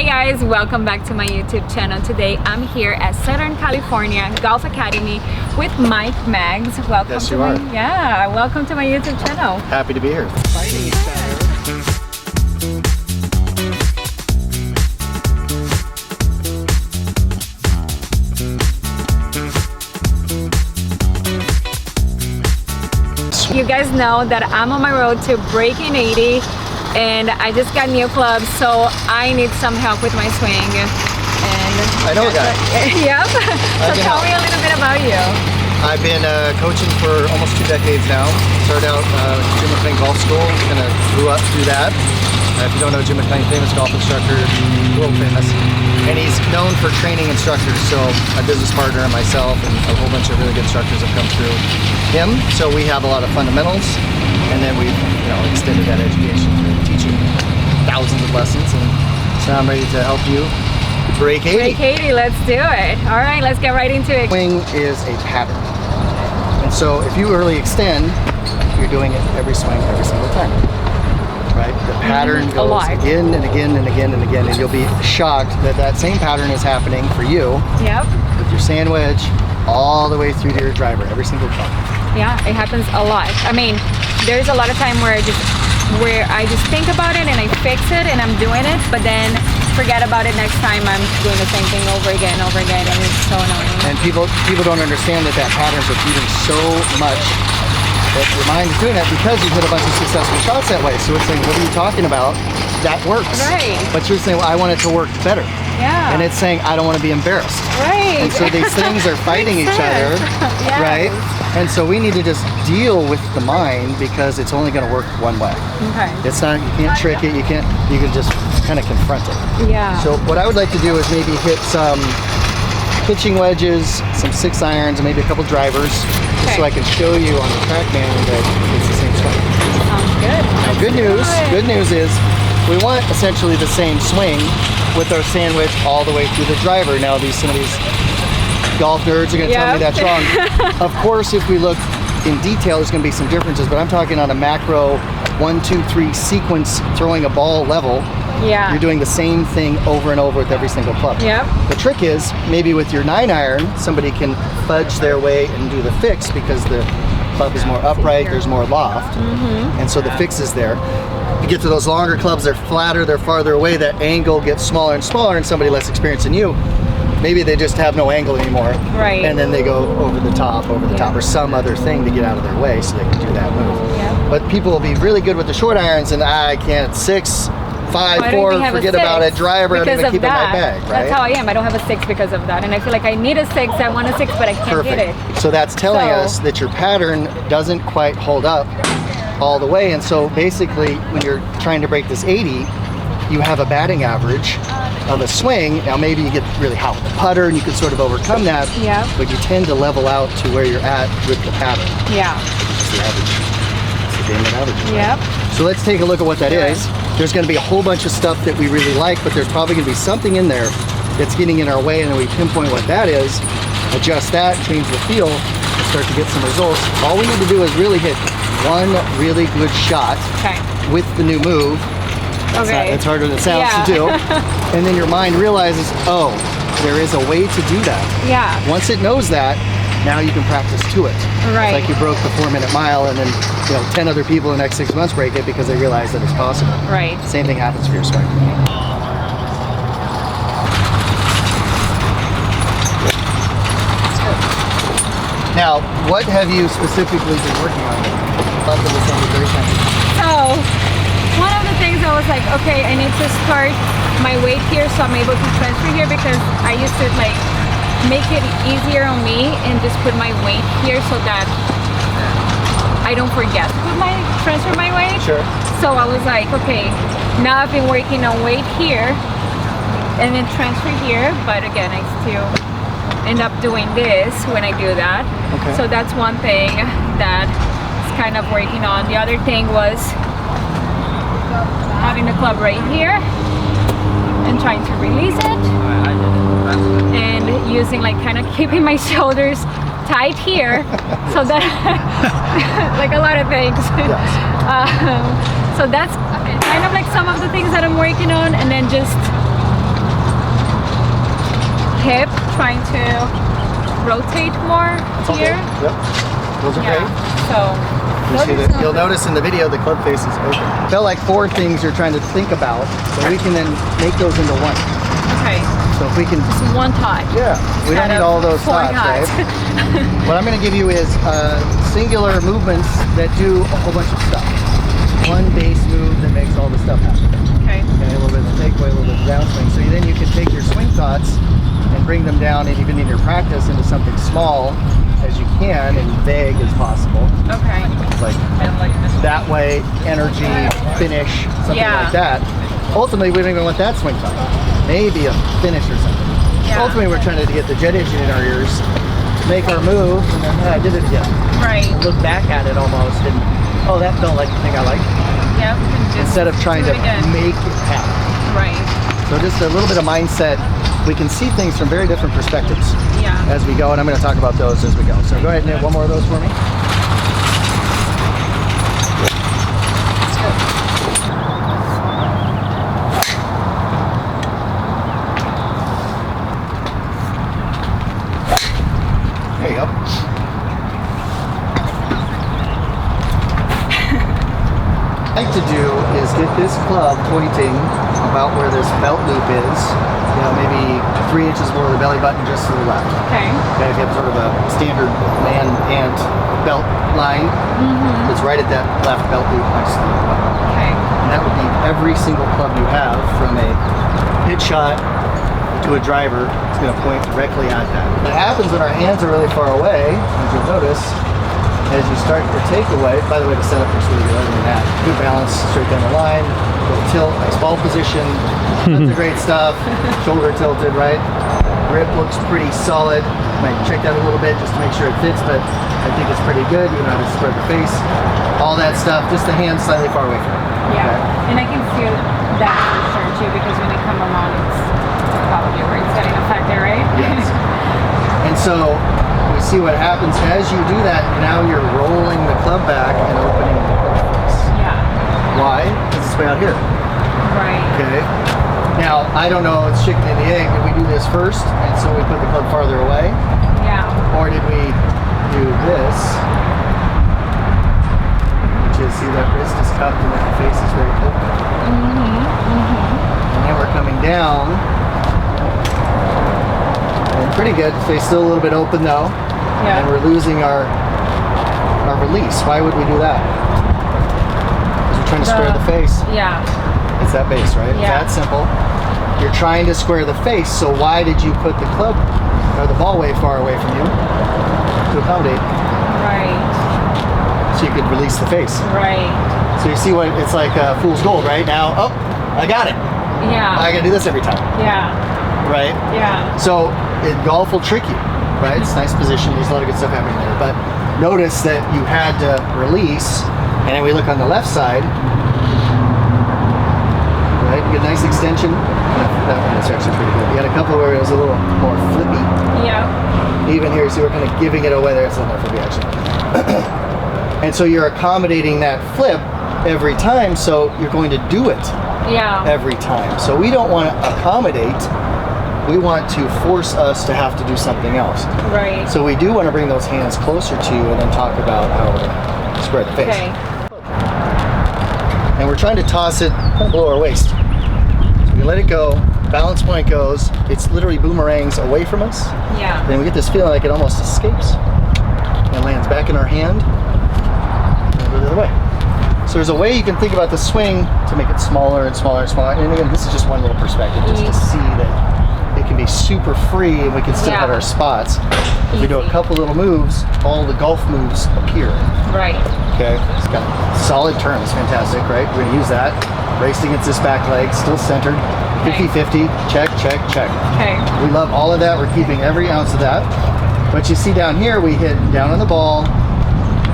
Hey guys, welcome back to my YouTube channel. Today I'm here at Southern California Golf Academy with Mike Maggs. Welcome yes, to you my are. welcome to my YouTube channel. Happy to be here. Fighting each other. You guys know that I'm on my road to breaking 80. And I just got new clubs, so I need some help with my swing. And I know a guy. Yep. So tell me a little bit about you. I've been coaching for almost 2 decades now. Started out Jim McLean Golf School, kind of grew up through that. If you don't know Jim McLean, famous golf instructor, world famous. And he's known for training instructors, so my business partner and myself and a whole bunch of really good instructors have come through him. So we have a lot of fundamentals, and then we've extended that education through teaching thousands of lessons, and so I'm ready to help you break 80. Break 80, let's do it. All right, let's get right into it. Swing is a pattern, and so if you early extend, you're doing it every swing, every single time. Right? The pattern goes again and again and again and again, and you'll be shocked that that same pattern is happening for you. Yep. With your sand wedge all the way through to your driver, every single club. Yeah, it happens a lot. I mean, there's a lot of time where I just think about it and I fix it and I'm doing it, but then forget about it next time. I'm doing the same thing over again, and it's so annoying. And people don't understand that pattern's repeating so much that your mind is doing that because you've hit a bunch of successful shots that way. So it's saying, what are you talking about? That works. Right. But you're saying, well, I want it to work better. Yeah. And it's saying, I don't want to be embarrassed. Right. And so these things are fighting each other, yes. right? And so we need to just deal with the mind because it's only going to work one way. Okay. It's not, you can't trick it, you can just kind of confront it. Yeah. So what I would like to do is maybe hit some pitching wedges, some 6-irons, and maybe a couple drivers, just so I can show you on the TrackMan that it's the same swing. Sounds good. Now, good news is we want essentially the same swing with our sand wedge all the way through the driver. Now some of these golf nerds are going to tell me that's wrong. Of course, if we look in detail, there's going to be some differences, but I'm talking on a macro 1, 2, 3 sequence throwing a ball level. Yeah. You're doing the same thing over and over with every single club. Yep. The trick is maybe with your 9-iron, somebody can fudge their way and do the fix because the club is more upright, there's more loft, and so the fix is there. You get to those longer clubs, they're flatter, they're farther away, that angle gets smaller and smaller, and somebody less experienced than you, maybe they just have no angle anymore. Right. And then they go over the top, or some other thing to get out of their way so they can do that move. Yep. But people will be really good with the short irons, and I can't, 6, 5, 4, forget about it, driver, I don't even keep it in my bag, right? That's how I am. I don't have a 6 because of that. And I feel like I need a 6, I want a 6, but I can't get it. So that's telling us that your pattern doesn't quite hold up all the way. And so basically, when you're trying to break this 80, you have a batting average of a swing. Now maybe you get really hot with the putter and you can sort of overcome that, but you tend to level out to where you're at with the pattern. Yeah. Which is the average. It's the game of averages. Yep. Right? So let's take a look at what that is. There's going to be a whole bunch of stuff that we really like, but there's probably going to be something in there that's getting in our way, and then we pinpoint what that is, adjust that, change the feel, and start to get some results. All we need to do is really hit one really good shot with the new move. It's harder than it sounds to do. And then your mind realizes, oh, there is a way to do that. Yeah. Once it knows that, now you can practice to it. Right. It's like you broke the 4-minute mile, and then 10 other people in the next 6 months break it because they realize that it's possible. Right. Same thing happens for your swing. Now, what have you specifically been working on? So, one of the things I was like, okay, I need to start my weight here so I'm able to transfer here, because I used to make it easier on me and just put my weight here so that I don't forget to transfer my weight. Sure. So I was like, okay, now I've been working on weight here and then transfer here, but again, I still end up doing this when I do that. Okay. So that's one thing that is kind of working on. The other thing was having the club right here and trying to release it, and using kind of keeping my shoulders tight here so that like a lot of things. So that's kind of some of the things that I'm working on, and then just trying to rotate more It's here. okay. Yep. Those are great. So You'll notice in the video the club face is open. Felt like 4 things you're trying to think about, so we can then make those into one. Okay. So if we can, Just one thought. yeah, we don't need all those 4 thoughts, right? What I'm going to give you is singular movements that do a whole bunch of stuff. One base move that makes all the stuff happen. Okay. Okay, a little bit of a takeaway, a little bit of downswing. So then you can take your swing thoughts and bring them down, and even in your practice, into something small as you can and vague as possible. Okay. It's like that way, energy, finish, something like that. Ultimately, we don't even want that swing thought. Maybe a finish or something. Yeah. Ultimately, we're trying to get the jet engine in our ears, make our move, and then, hey, I did it again. Right. Look back at it almost, and oh, that felt like the thing I liked. Yep. And just Instead of trying do to it again. make it happen. Right. So just a little bit of mindset. We can see things from very different perspectives as we go, and I'm going to talk about those as we go. So go ahead and hit one more of those for me. There you go. What I like to do is get this club pointing about where this belt loop is, you know, maybe 3 inches more of the belly button just to the left. Okay. Okay, if you have sort of a standard man pant belt line, it's right at that left belt loop next to the belly button. Okay. And that would be every single club you have, from a pitch shot to a driver. It's going to point directly at that. What happens when our hands are really far away, as you'll notice, as you start your takeaway, by the way, the setup looks really good other than that. Good balance, straight down the line, little tilt, nice ball position, tons of great stuff. Shoulder tilted, right? Grip looks pretty solid. Might check that a little bit just to make sure it fits, but I think it's pretty good. You know how to spread the face, all that stuff, just the hands slightly far away from it. Yeah. Okay? And I can feel that for sure too, because when they come along, it's probably where it's getting affected, right? Yes. And so we see what happens as you do that. Now you're rolling the club back and opening the club face. Yeah. Why? Because it's way out here. Right. Okay. Now, I don't know, it's chicken and the egg. Did we do this first, and so we put the club farther away? Yeah. Or did we do this, which is, see that wrist is cupped and then the face is very open? And then we're coming down. And pretty good. The face still a little bit open though. Yeah. And we're losing our release. Why would we do that? Because we're trying to square the face. Yeah. It's that base, right? Yeah. It's that simple. You're trying to square the face, so why did you put the club or the ball way far away from you? To accommodate. Right. So you could release the face. Right. So you see what it's like, fool's gold, right? Now, oh, I got it. Yeah. I gotta do this every time, Yeah. right? Yeah. So in golf will trick you, right? It's a nice position. There's a lot of good stuff happening there. But notice that you had to release, and then we look on the left side, right? You get a nice extension. That one is actually pretty good. You had a couple where it was a little more flippy. Yeah. Even here, you see we're kind of giving it away there. It's not that flippy actually. And so you're accommodating that flip every time, so you're going to do it Yeah. every time. So we don't want to accommodate. We want to force us to have to do something else. Right. So we do want to bring those hands closer to you and then talk about how we're going to square the face. Okay. And we're trying to toss it kind of below our waist. So we let it go, balance point goes, it's literally boomerangs away from us. Yeah. Then we get this feeling like it almost escapes and lands back in our hand and go the other way. So there's a way you can think about the swing to make it smaller and smaller and smaller. And again, this is just one little perspective, just to see that it can be super free and we can still have our spots. If we do a couple little moves, all the golf moves appear. Right. Okay, it's got solid turn, it's fantastic, right? We're gonna use that. Raced against this back leg, still centered. 50-50, check, check, check. Okay. We love all of that, we're keeping every ounce of that. But you see down here, we hit down on the ball,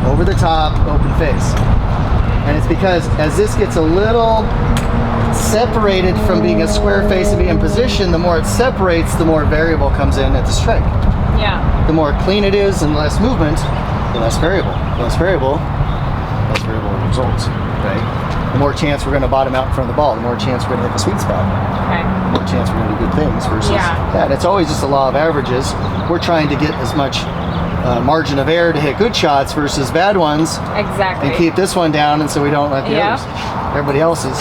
over the top, open face. And it's because as this gets a little separated from being a square face and being in position, the more it separates, the more variable comes in at the strike. Yeah. The more clean it is and less movement, the less variable. Less variable results, right? The more chance we're going to bottom out in front of the ball, the more chance we're going to hit the sweet spot. Okay. more chance we're going to do good things versus that. It's always just a law of averages. We're trying to get as much margin of error to hit good shots versus bad ones. Exactly. And keep this one down, and so we don't let the others. Everybody else is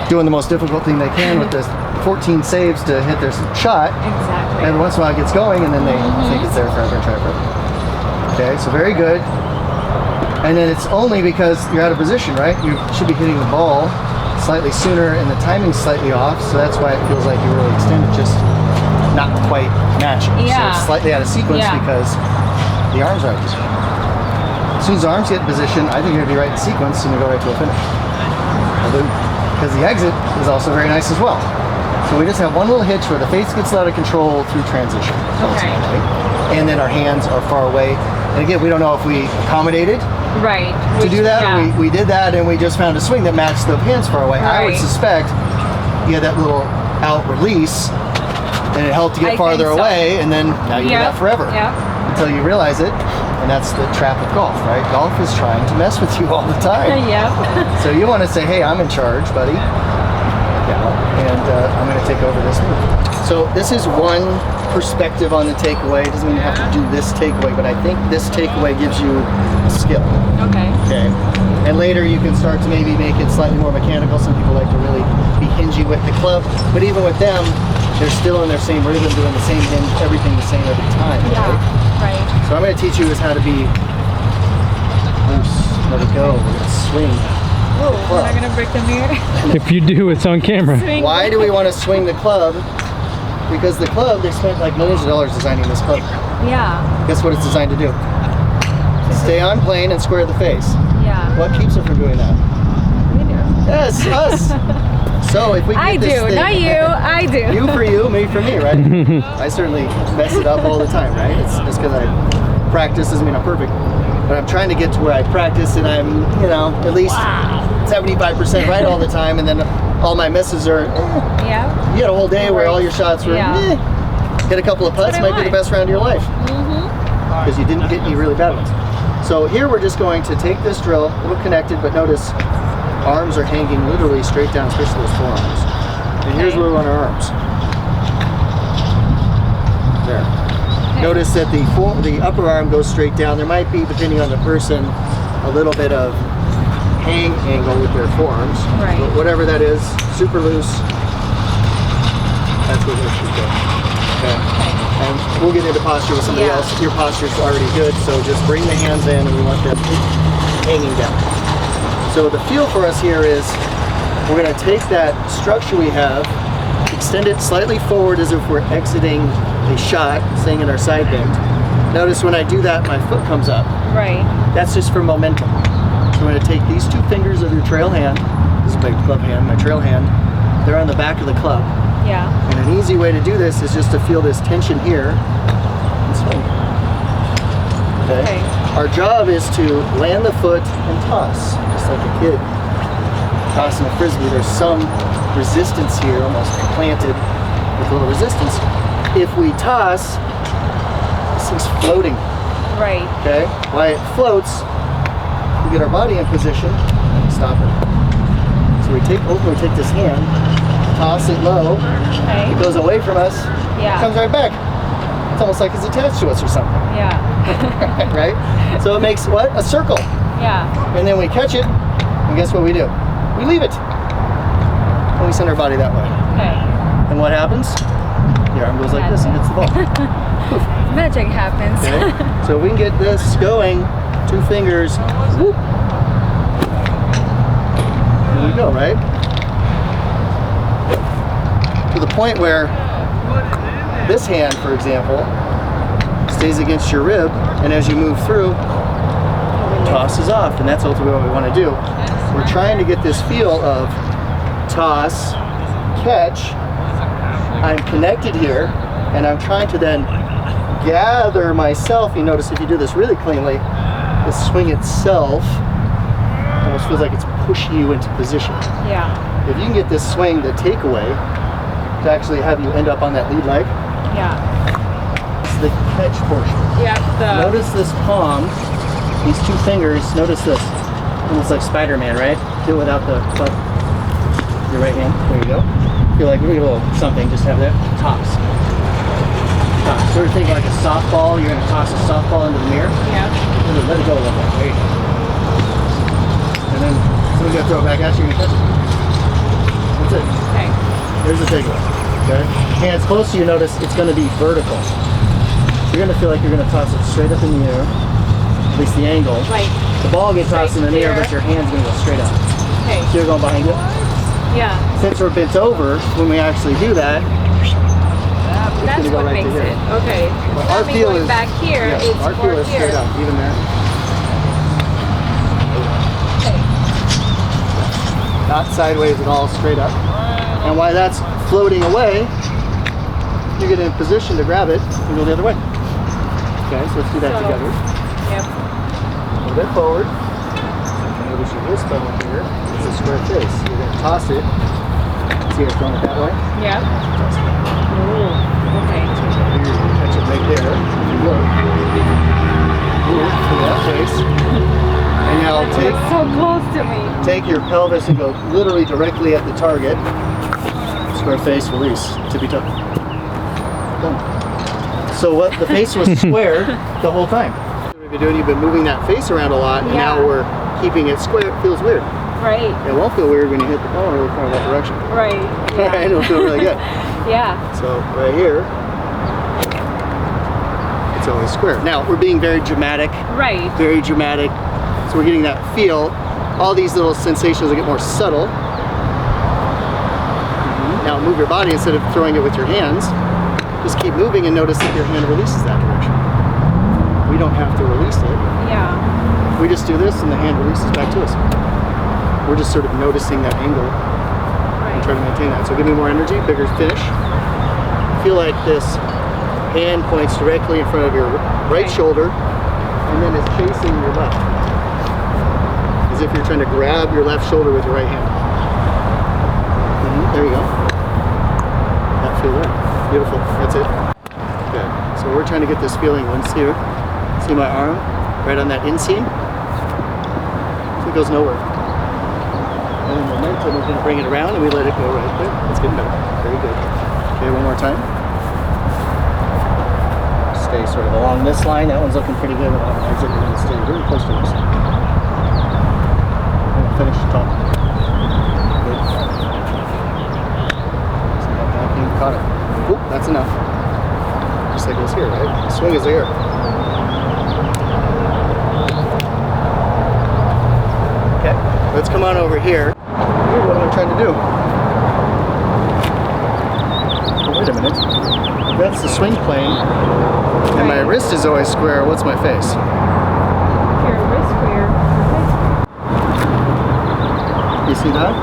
doing the most difficult thing they can with this 14 saves to hit their shot. Exactly. Every once in a while it gets going, and then they think it's there forever and try forever. Okay, so very good. And then it's only because you're out of position, right? You should be hitting the ball slightly sooner, and the timing's slightly off, so that's why it feels like you're really extended, just not quite matching. So it's slightly out of sequence because the arms are out of position. As soon as the arms get in position, I think you're going to be right in sequence and you go right to a finish. Because the exit is also very nice as well. So we just have one little hitch where the face gets out of control through transition. Okay. And then our hands are far away. And again, we don't know if we accommodated to do that, or we did that and we just found a swing that matched the hands far away. I would suspect you had that little out release and it helped to get farther away, and then now you do that forever until you realize it. And that's the trap of golf, right? Golf is trying to mess with you all the time. So you want to say, hey, I'm in charge, buddy. And I'm going to take over this move. So this is one perspective on the takeaway. It doesn't mean you have to do this takeaway, but I think this takeaway gives you a skill. Okay. And later you can start to maybe make it slightly more mechanical. Some people like to really be hingy with the club, but even with them, they're still in their same rhythm, doing the same hinge, everything the same every time, right? So I'm going to teach you is how to be loose, let it go, we're going to swing. We're not going to break the mirror. If you do, it's on camera. Why do we want to swing the club? Because the club, they spent like millions of dollars designing this club. Guess what it's designed to do? Stay on plane and square the face. What keeps it from doing that? We do. Yes, us. So if we get this thing, not you, I do. You for you, me for me, right? I certainly mess it up all the time, right? It's just because I practice doesn't mean I'm perfect. But I'm trying to get to where I practice and I'm, you know, at least 75% right all the time, and then all my misses are, you had a whole day where all your shots were, hit a couple of putts, might be the best round of your life. Because you didn't hit any really bad ones. So here we're just going to take this drill, a little connected, but notice arms are hanging literally straight down, especially those forearms. And here's where we want our arms. There. Notice that the upper arm goes straight down. There might be, depending on the person, a little bit of hang angle with their forearms. But whatever that is, super loose. That's what it should go. Okay. And we'll get into posture with somebody else. Your posture's already good, so just bring the hands in and we want them hanging down. So the feel for us here is we're going to take that structure we have, extend it slightly forward as if we're exiting a shot, staying in our side bend. Notice when I do that, my foot comes up. That's just for momentum. So I'm going to take these two fingers of your trail hand. This is my club hand, my trail hand. They're on the back of the club. And an easy way to do this is just to feel this tension here and swing. Okay. Our job is to land the foot and toss, just like a kid tossing a frisbee. There's some resistance here, almost planted with a little resistance. If we toss, this thing's floating. Okay? While it floats, we get our body in position and stop it. So we take this hand, toss it low, it goes away from us, comes right back. It's almost like it's attached to us or something. Right? So it makes what? A circle. And then we catch it, and guess what we do? We leave it. And we send our body that way. And what happens? Your arm goes like this and hits the ball. Magic happens. So we can get this going, two fingers, whoop. There we go, right? To the point where this hand, for example, stays against your rib, and as you move through, tosses off, and that's ultimately what we want to do. We're trying to get this feel of toss, catch, I'm connected here, and I'm trying to then gather myself. You notice if you do this really cleanly, the swing itself almost feels like it's pushing you into position. If you can get this swing, the takeaway, to actually have you end up on that lead leg, it's the catch portion. Notice this palm, these two fingers, notice this. Almost like Spider-Man, right? Do it without the club. Your right hand, there you go. feel like we're gonna get a little something, just have that toss. Sort of think like a softball. You're gonna toss a softball into the mirror. Yeah. And then let it go a little bit. There you go. And then someone's gonna throw it back at you, you're gonna catch it. That's it. Okay. Here's the takeaway. Okay? Hands close to you, notice it's gonna be vertical. You're gonna feel like you're gonna toss it straight up in the air, at least the angle. Like the ball gets tossed in the air, here. but your hand's gonna go straight up. Okay. So you're going behind it. Yeah. Since we're bent over, when we actually do that, That's gonna go what right to makes here. it. Okay. But That our means feel going is back here. yes, It's our feel more is here. straight up, even there. Okay. Not sideways at all, straight up. And while that's floating away, you get in position to grab it and go the other way. Okay, so let's do that So, together. Yep. A little bit forward. Notice your wristbone here. It's a square face. You're going to toss it. See it throwing it that way? Yeah. Ooh. Okay. You're going to catch it right there. If you look. Ooh, to that face. And now It's so close to me. take your pelvis and go literally directly at the target. Square face, release. Tippy toe. Done. So what the face was square the whole time. You've been moving that face around a lot, and Yeah. now we're keeping it square. It feels weird. Right. It won't feel weird when you hit the ball really far that direction. Right. Right? It'll feel really good. Yeah. So right here, it's always square. Now we're being very dramatic. Right. Very dramatic. So we're getting that feel. All these little sensations will get more subtle. Now move your body instead of throwing it with your hands. Just keep moving and notice that your hand releases that direction. We don't have to release it. Yeah. We just do this and the hand releases back to us. We're just sort of noticing that angle and Right. trying to maintain that. So give me more energy, bigger finish. Feel like this hand points directly in front of your right Okay. shoulder and then it's chasing your left. As if you're trying to grab your left shoulder with your right hand. There you go. That feel there. Beautiful. That's it. Good. So we're trying to get this feeling once here. See my arm right on that inseam? So it goes nowhere. And then momentum, we're going to bring it around and we let it go right there. It's getting better. Very good. Okay, one more time. Stay sort of along this line. That one's looking pretty good. We're going to stay really close to this. And finish top. Good. See that happening? Caught it. Oop, that's enough. Just like it was here, right? The swing is here. Okay, let's come on over here. What am I trying to do? Oh, wait a minute. If that's the swing plane, and my wrist is always square, what's my face? Your wrist square. You see that?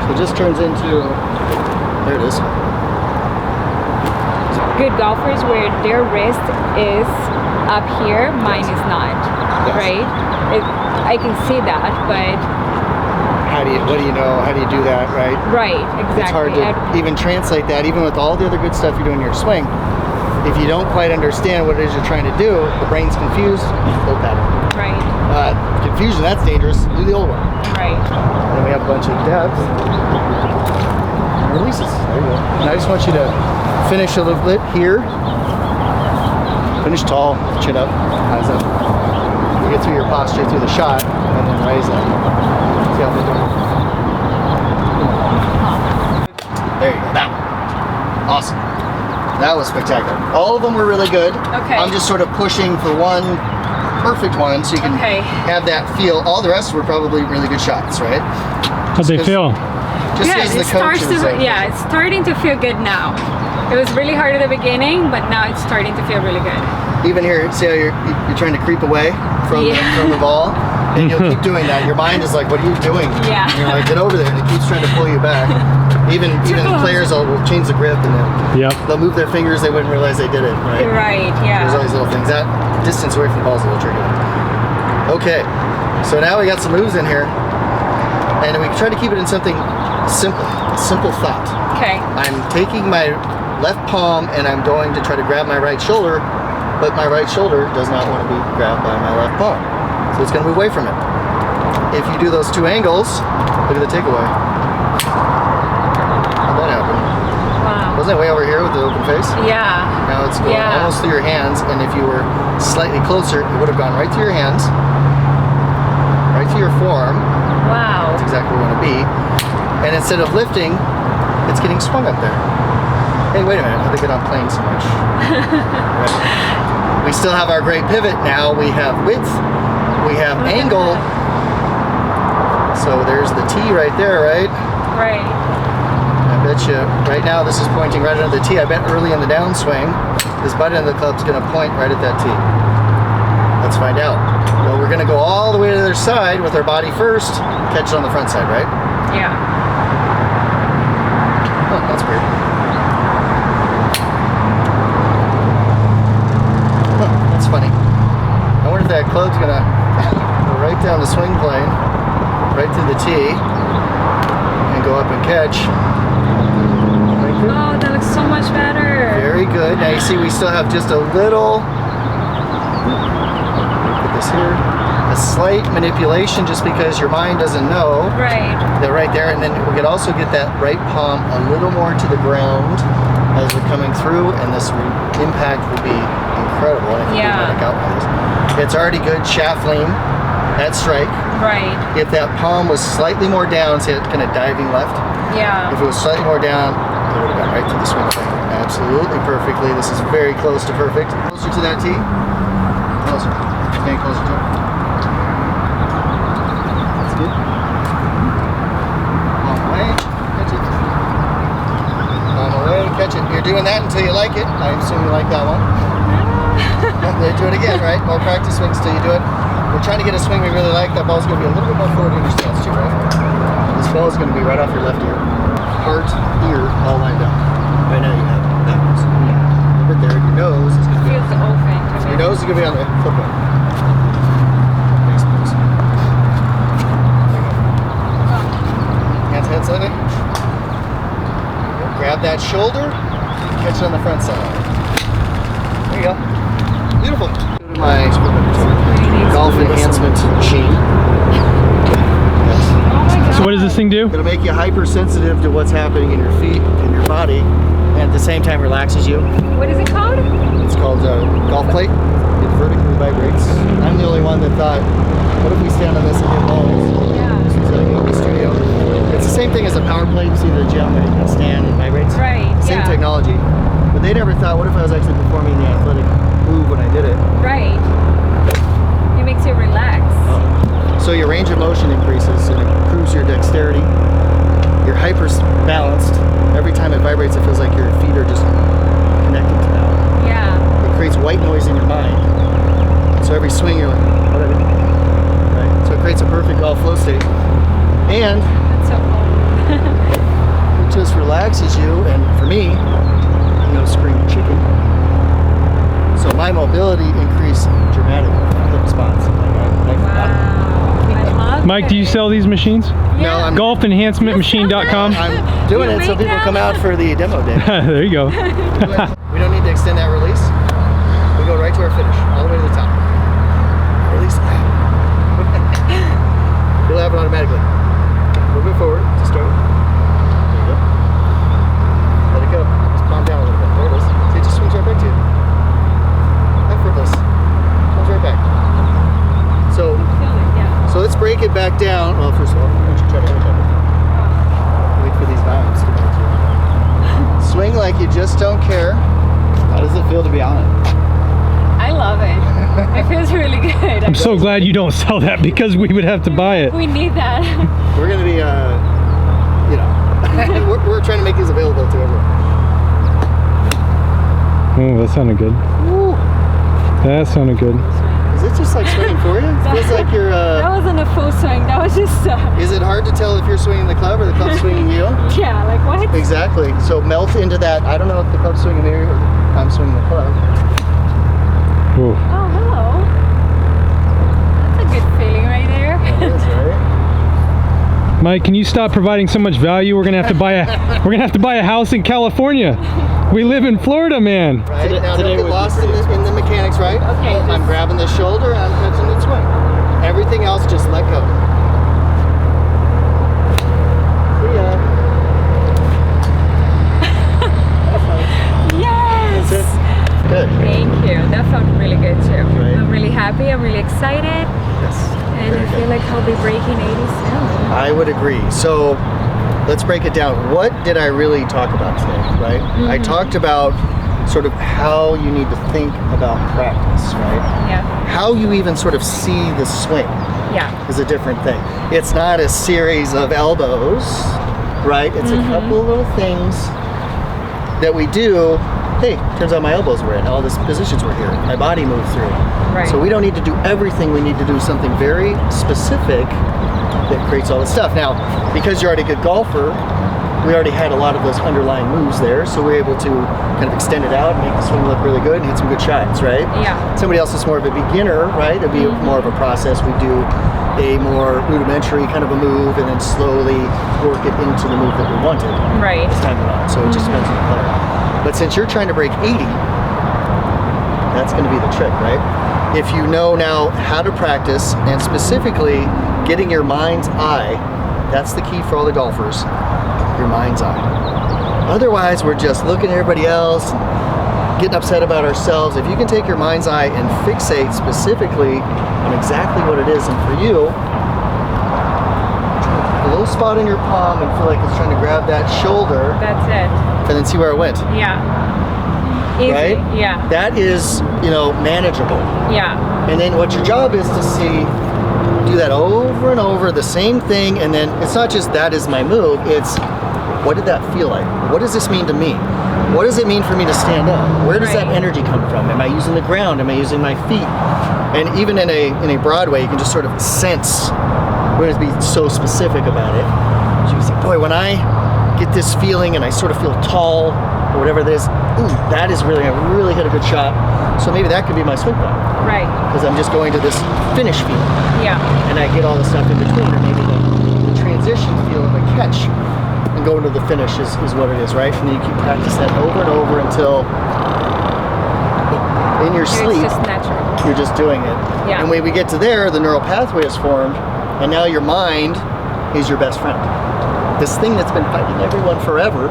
So it just turns into, there it is. Good golfers where their wrist is up here, mine is not. Yes. Right? I can see that, but What do you know? How do you do that, right? right, exactly. It's hard to even translate that, even with all the other good stuff you're doing in your swing. If you don't quite understand what it is you're trying to do, the brain's confused, float pattern. Right, Confusion, that's dangerous. Do the old one. right. Then we have a bunch of depth. And releases. There you go. And I just want you to finish a little bit here. Finish tall, chin up, eyes up. You get through your posture through the shot, and then raise up. See how they're doing? There you go. That one. Awesome. That was spectacular. All of them were really good. Okay. I'm just sort of pushing for one perfect one so you can Okay. have that feel. All the rest were probably really good shots, right? How'd they feel? Just Good. as the It starts coaches. to, yeah, it's starting to feel good now. It was really hard at the beginning, but now it's starting to feel really good. Even here, see how you're trying to creep away from, Yeah. from the ball? And you'll keep doing that. Your mind is like, what are you doing? Yeah. And you're like, get over there. And it keeps trying to pull you back. Even close. players will change the grip and Yep. they'll move their fingers. They wouldn't realize they did it, right? Right, There's all yeah. these little things. That distance away from the ball is a little tricky. Okay, so now we got some moves in here. And we try to keep it in something simple. A simple thought. Okay, I'm taking my left palm and I'm going to try to grab my right shoulder, but my right shoulder does not want to be grabbed by my left palm. So it's going to move away from it. If you do those two angles, look at the takeaway. Wasn't it way over here with the open face? Yeah. Now it's going almost through your hands, and if you were slightly closer, it would have gone right through your hands, right through your forearm. Wow. That's exactly where we want to be. And instead of lifting, it's getting swung up there. Hey, wait a minute, how'd they get on plane so much? Right. We still have our great pivot now. We have width, we have angle. So there's the T right there, right? Right. I bet you right now this is pointing right under the T. I bet early in the downswing, this butt end of the club's gonna point right at that T. Let's find out. Well, we're gonna go all the way to the other side with our body first, catch it on the front side, right? Yeah. Oh, that's weird. Huh, that's funny. I wonder if that club's gonna go right down the swing plane, right to the tee, and go up and catch. Oh, that looks so much better. Very good. Now you see we still have just a little, put this here, a slight manipulation just because your mind doesn't know. Right. They're right there, and then we could also get that right palm a little more to the ground as we're coming through, and this impact will be incredible. I think we're gonna out with this. It's already good shaft lean at strike. Right. If that palm was slightly more down, say it's kind of diving left. Yeah. If it was slightly more down, it would have gone right to the swing plane. Absolutely perfectly. This is very close to perfect. Closer to that tee. Closer. Okay, closer to it. That's good. Long way. Catch it. Long way. Catch it. You're doing that until you like it. I assume you like that one. Then do it again, right? More practice swings till you do it. We're trying to get a swing we really like. That ball's going to be a little bit more forward in your stance too, right? This ball is going to be right off your left ear. Heart, ear, all lined up. Right now you have that one. Over there, your nose is going to be Feels open. your nose is going to be on the flip one. Hands ahead slightly. Grab that shoulder, catch it on the front side. There you go. Beautiful. Go to my golf enhancement machine. So what does this thing do? It'll make you hypersensitive to what's happening in your feet and your body, and at the same time relaxes you. What is it called? It's called golf plate. It vertically vibrates. I'm the only one that thought, what if we stand on this and hit balls? Yeah. This is a yoga studio. It's the same thing as a power plate. You see the gym where you can stand and vibrates. Right. Same technology. But they never thought, what if I was actually performing the athletic move when I did it? Right. It makes you relax. So your range of motion increases and it improves your dexterity. You're hyper balanced. Every time it vibrates, it feels like your feet are just connected to that. Yeah. It creates white noise in your mind. So every swing you're like, what did I do? Right? So it creates a perfect golf flow state. And That's so cool. it just relaxes you, and for me, scream chicken. So my mobility increased dramatically. Hip spots. Wow. I love Mike, do you sell these machines? No, I'm Golfenhancemachine.com. I'm doing You it so made people them? come out for the demo day. There you go. We don't need to extend that release. We go right to our finish, all the way to the top. Release. It'll happen automatically. Move it forward to start. There you go. Let it go. Just palm down a little bit. There it is. See, it just swings right back to you. Effortless. Comes right back. So, so let's break it back down. Well, first of all, why don't you try to hit it? Wait for these vibes to come through. Swing like you just don't care. How does it feel to be on it? I love it. It feels really good. I'm so glad you don't sell that because we would have to buy it. We need that. We're going to be, we're trying to make these available to everyone. Oh, that sounded good. Woo. That sounded good. Is it just like swinging for you? It feels like you're, That wasn't a full swing. That was just. Is it hard to tell if you're swinging the club or the club's swinging you? Yeah, like what? Exactly. So melt into that. I don't know if the club's swinging me or I'm swinging the club. Ooh. Oh, hello. That's a good feeling right there. That is, right? Mike, can you stop providing so much value? We're gonna have to buy a house in California. We live in Florida, man. Right? Now don't get lost in the mechanics, right? Okay, I'm grabbing the shoulder and I'm catching the swing. Everything else just let go. See ya. happy. I'm really excited. Yes. And I feel like I'll be breaking 80 soon. I would agree. So let's break it down. What did I really talk about today, right? I talked about sort of how you need to think about practice, right? Yeah. How you even sort of see the swing Yeah. is a different thing. It's not a series of elbows, right? It's a couple of little things that we do. Hey, turns out my elbows were in, all these positions were here, my body moved through. Right. So we don't need to do everything, we need to do something very specific that creates all this stuff. Now, because you're already a good golfer, we already had a lot of those underlying moves there, so we're able to kind of extend it out, make the swing look really good, and hit some good shots, right? Yeah. Somebody else is more of a beginner, right? It'd be more of a process. We do a more rudimentary kind of a move and then slowly work it into the move that we wanted Right. this time around. So it just depends on the player. But since you're trying to break 80, that's going to be the trick, right? If you know now how to practice and specifically getting your mind's eye, that's the key for all the golfers, your mind's eye. Otherwise, we're just looking at everybody else, getting upset about ourselves. If you can take your mind's eye and fixate specifically on exactly what it is, and for you, a little spot in your palm and feel like it's trying to grab that shoulder, That's it. and then see where it went. Yeah. Easy. Right? Yeah. That is, manageable. Yeah. And then what your job is to do that over and over, the same thing, and then it's not just that is my move, it's what did that feel like? What does this mean to me? What does it mean for me to stand up? Where does that Right. energy come from? Am I using the ground? Am I using my feet? And even in a Broadway, you can just sort of sense, we don't have to be so specific about it. So you can say, boy, when I get this feeling and I sort of feel tall or whatever it is, ooh, that is really, I really hit a good shot. So maybe that could be my swing plan, Right. because I'm just going to this finish feeling. Yeah. And I get all the stuff in between, or maybe the transition feel of a catch and going to the finish is what it is, right? And then you keep practicing that over and over until in your sleep, It's just natural. you're just doing it. Yeah. And when we get to there, the neural pathway is formed, and now your mind is your best friend. This thing that's been fighting everyone forever,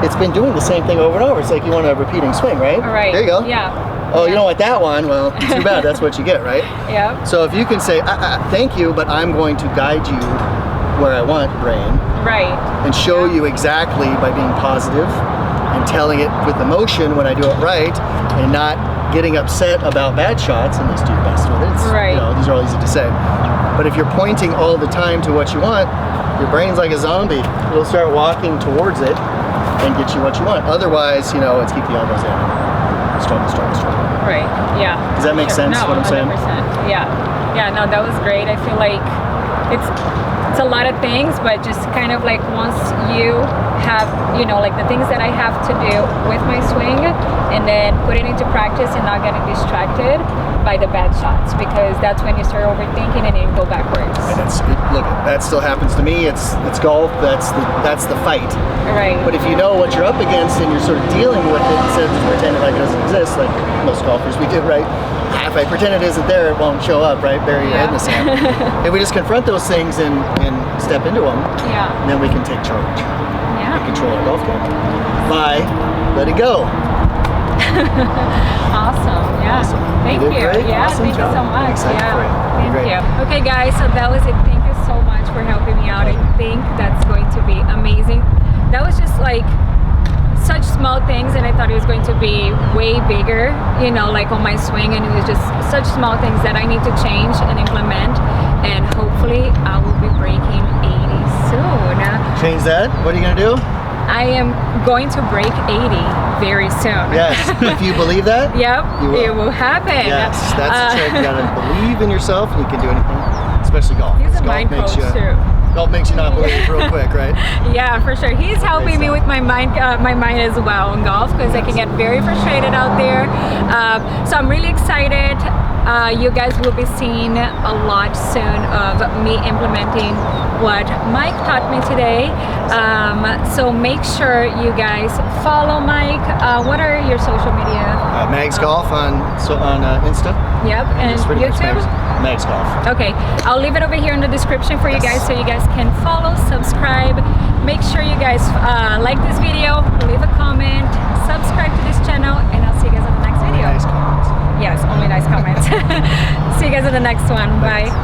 it's been doing the same thing over and over. It's like you want a repeating swing, right? Right. There you go. Yeah. Oh, you don't want that one? Well, too bad. That's what you get, right? Yeah. So if you can say, thank you, but I'm going to guide you where I want, brain, Right. and show you exactly by being positive and telling it with emotion when I do it right, and not getting upset about bad shots, and just do your best with it. Right. These are all easy to say. But if you're pointing all the time to what you want, your brain's like a zombie. It'll start walking towards it and get you what you want. Otherwise, it's keep the elbows in. Struggle. Right. Yeah. Does that make sense, No, what I'm saying? 100%. Yeah. Yeah. No, that was great. I feel like it's a lot of things, but just kind of like once you have, like the things that I have to do with my swing, and then put it into practice and not getting distracted by the bad shots, because that's when you start overthinking and you go backwards. And look, that still happens to me. It's golf. That's the fight. Right. But if you know what you're up against and you're sort of dealing with it instead of just pretending like it doesn't exist, like most golfers we do, right? If I pretend it isn't there, it won't show up, right? Bury your head in the sand. If we just confront those things and step into them, Yeah. then we can take charge and Yeah. control our golf game by letting go. Awesome. Yeah. Awesome. Thank You you. did great. Yeah. Awesome Thank job. you so much. Excited Yeah. for you. Thank Great. you. Okay, guys. So that was it. Thank you so much for helping me out. I think that's going to be amazing. That was just like such small things, and I thought it was going to be way bigger, like on my swing, and it was just such small things that I need to change and implement, and hopefully I will be breaking 80 soon. Change that. What are you gonna do? I am going to break 80 very soon. Yes. If you believe that. Yep, You will. it will happen. Yes, that's the trick. You gotta believe in yourself, and you can do anything, especially golf. He's a Golf mind makes coach you- too. Golf makes you not believe real quick, right? Yeah, for sure. He's helping me sense. with my mind as well in golf, because I can get very frustrated out there. So I'm really excited. You guys will be seeing a lot soon of me implementing what Mike taught me today. So make sure you guys follow Mike. What are your social media? Mags Golf on Insta. Yep, and It's pretty much YouTube. Mags Golf. Okay, I'll leave it over here in the description for you guys, so you guys can follow, subscribe. Make sure you guys like this video, leave a comment, subscribe to this channel, and I'll see you guys on the next video. Nice comments. Yes, only nice comments. the next one. Bye.